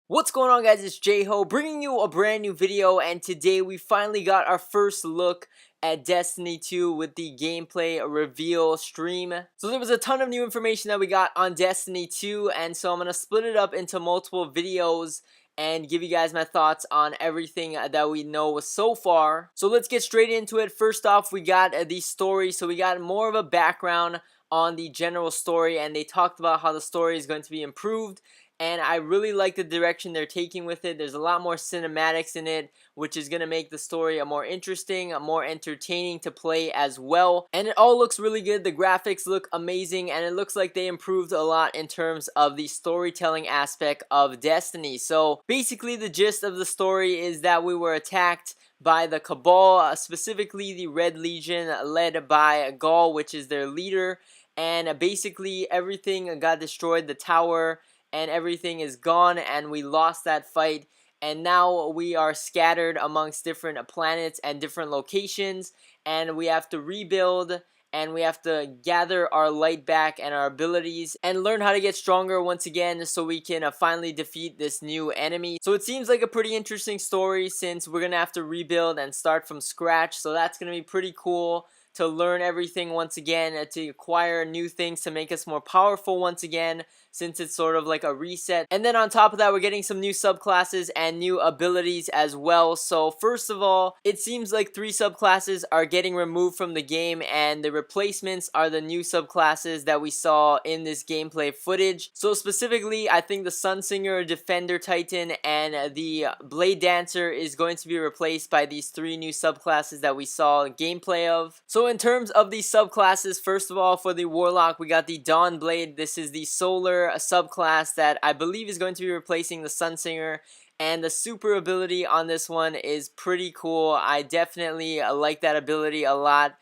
What's going on, guys? It's J-Ho bringing you a brand new video, and today we finally got our first look at Destiny 2 with the gameplay reveal stream. So there was a ton of new information that we got on Destiny 2, and so I'm going to split it up into multiple videos and give you guys my thoughts on everything that we know so far. So let's get straight into it. First off, we got the story, so we got more of a background on the general story, and they talked about how the story is going to be improved. And I really like the direction they're taking with it. There's a lot more cinematics in it, which is going to make the story a more interesting, a more entertaining to play as well. And it all looks really good. The graphics look amazing, and it looks like they improved a lot in terms of the storytelling aspect of Destiny. So basically the gist of the story is that we were attacked by the Cabal, specifically the Red Legion led by Gaul, which is their leader. And basically everything got destroyed, the tower, and everything is gone, and we lost that fight, and now we are scattered amongst different planets and different locations, and we have to rebuild, and we have to gather our light back and our abilities and learn how to get stronger once again so we can finally defeat this new enemy. So it seems like a pretty interesting story, since we're gonna have to rebuild and start from scratch, so that's gonna be pretty cool to learn everything once again, to acquire new things to make us more powerful once again, since it's sort of like a reset. And then on top of that, we're getting some new subclasses and new abilities as well. So first of all, it seems like 3 subclasses are getting removed from the game, and the replacements are the new subclasses that we saw in this gameplay footage. So specifically, I think the Sunsinger, Defender Titan, and the Blade Dancer is going to be replaced by these 3 new subclasses that we saw gameplay of. So in terms of these subclasses, first of all, for the Warlock, we got the Dawn Blade. This is the solar subclass that I believe is going to be replacing the Sunsinger, and the super ability on this one is pretty cool. I definitely like that ability a lot.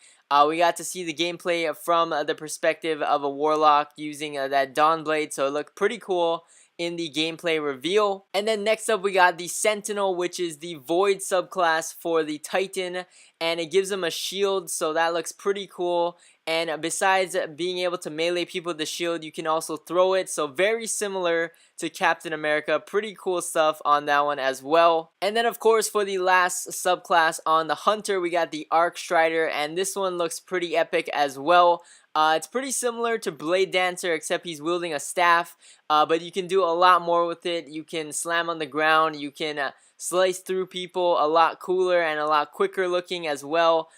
We got to see the gameplay from the perspective of a Warlock using that Dawn Blade, so it looked pretty cool in the gameplay reveal. And then next up we got the Sentinel, which is the Void subclass for the Titan, and it gives him a shield, so that looks pretty cool. And besides being able to melee people with the shield, you can also throw it, so very similar to Captain America. Pretty cool stuff on that one as well. And then of course for the last subclass on the Hunter, we got the Arc Strider, and this one looks pretty epic as well. It's pretty similar to Blade Dancer, except he's wielding a staff, but you can do a lot more with it. You can slam on the ground, you can slice through people, a lot cooler and a lot quicker looking as well.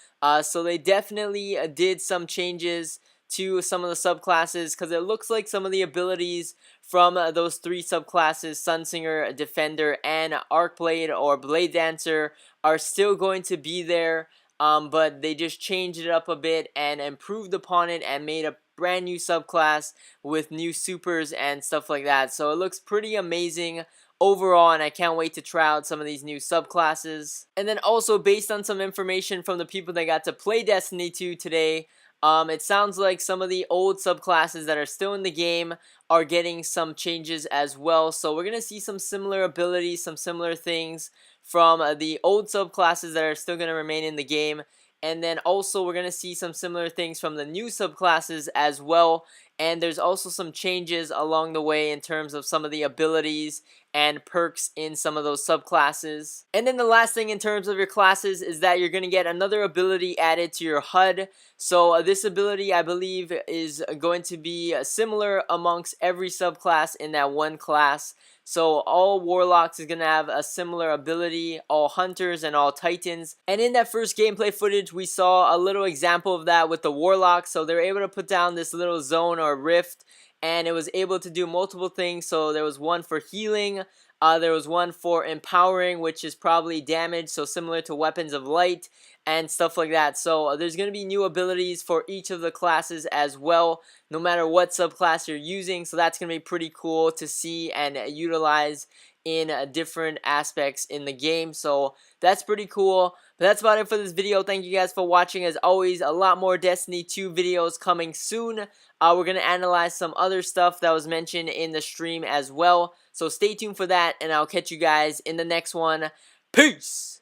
So they definitely did some changes to some of the subclasses, because it looks like some of the abilities from those 3 subclasses, Sunsinger, Defender, and Arcblade or Blade Dancer, are still going to be there. But they just changed it up a bit and improved upon it and made a brand new subclass with new supers and stuff like that. So it looks pretty amazing overall, and I can't wait to try out some of these new subclasses. And then also, based on some information from the people that got to play Destiny 2 today, it sounds like some of the old subclasses that are still in the game are getting some changes as well. So we're going to see some similar abilities, some similar things from the old subclasses that are still going to remain in the game. And then also we're going to see some similar things from the new subclasses as well. And there's also some changes along the way in terms of some of the abilities and perks in some of those subclasses. And then the last thing in terms of your classes is that you're going to get another ability added to your HUD. So this ability, I believe, is going to be similar amongst every subclass in that one class. So all Warlocks is going to have a similar ability, all Hunters and all Titans. And in that first gameplay footage, we saw a little example of that with the Warlock. So they were able to put down this little zone or rift, and it was able to do multiple things. So there was one for healing, there was one for empowering, which is probably damage, so similar to Weapons of Light and stuff like that. So there's going to be new abilities for each of the classes as well, no matter what subclass you're using. So that's going to be pretty cool to see and utilize in different aspects in the game. So that's pretty cool. But that's about it for this video. Thank you guys for watching. As always, a lot more Destiny 2 videos coming soon. We're going to analyze some other stuff that was mentioned in the stream as well. So stay tuned for that, and I'll catch you guys in the next one. Peace!